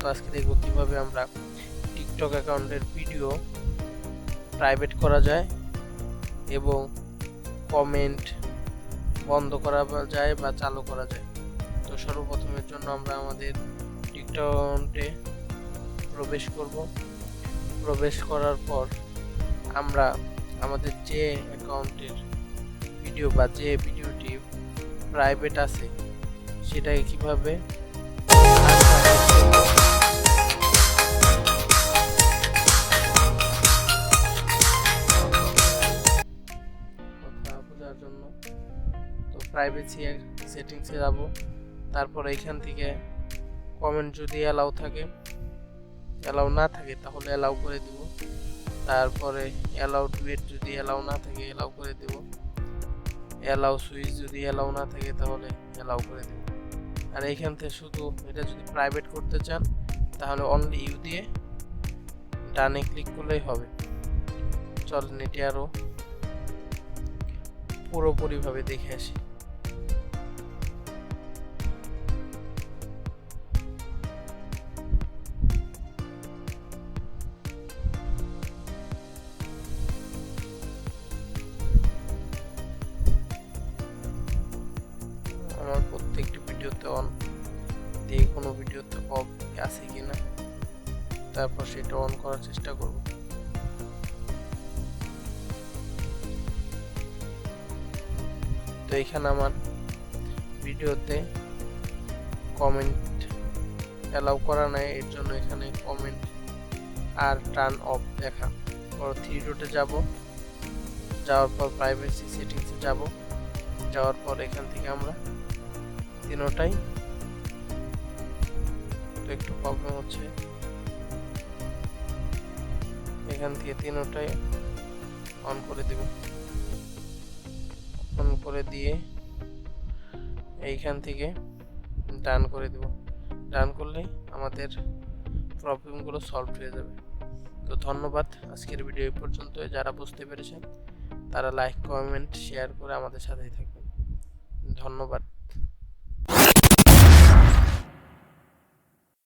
তো আজকে দেখব কিভাবে আমরা টিকটক অ্যাকাউন্টের ভিডিও প্রাইভেট করা যায় এবং কমেন্ট বন্ধ করা যায় বা চালু করা যায়। তো সর্বপ্রথমের জন্য আমরা আমাদের টিকটক অ্যাকাউন্টে প্রবেশ করব। প্রবেশ করার পর আমরা আমাদের যে অ্যাকাউন্টের ভিডিও বা যে ভিডিওটি প্রাইভেট আছে সেটাকে কিভাবে কথা বোঝার জন্য তো প্রাইভেসি সেটিংসে যাব। তারপর এখান থেকে কমেন্ট যদি অ্যালাউ থাকে, অ্যালাউ না থাকে তাহলে অ্যালাউ করে দিব। তারপরে অ্যালাউ ডুয়েট যদি অ্যালাউ না থাকে অ্যালাউ করে দেব। অ্যালাউ সুইচ যদি অ্যালাউ না থাকে তাহলে অ্যালাউ করে দেব। আর এইখান থেকে শুধু এটা যদি প্রাইভেট করতে চান তাহলে অনলি ইউ দিয়ে ডানে ক্লিক করলেই হবে। চলেন এটি আরও পুরোপুরিভাবে দেখে আসি। আমার প্রত্যেকটি ভিডিওতে অন দিয়ে কোনো ভিডিওতে অফ আছে কিনা, তারপর সেটা অন করার চেষ্টা করব। তো এখানে আমার ভিডিওতে কমেন্ট অ্যালাউ করা নাই, এর জন্য এখানে কমেন্ট আর টার্ন অফ দেখা। পর থ্রি ডটে যাব, যাওয়ার পর প্রাইভেসি সেটিংসে যাব। যাওয়ার পর এখান থেকে আমরা তিনোটাই, তো একটু প্রবলেম হচ্ছে, এখান থেকে তিনোটাই অন করে দেব। অন করে দিয়ে এইখান থেকে ডান করে দেব। ডান করলেই আমাদের প্রবলেমগুলো সলভ হয়ে যাবে। তো ধন্যবাদ, আজকের ভিডিও এই পর্যন্ত। যারা বুঝতে পেরেছেন তারা লাইক, কমেন্ট, শেয়ার করে আমাদের সাথেই থাকবেন। ধন্যবাদ।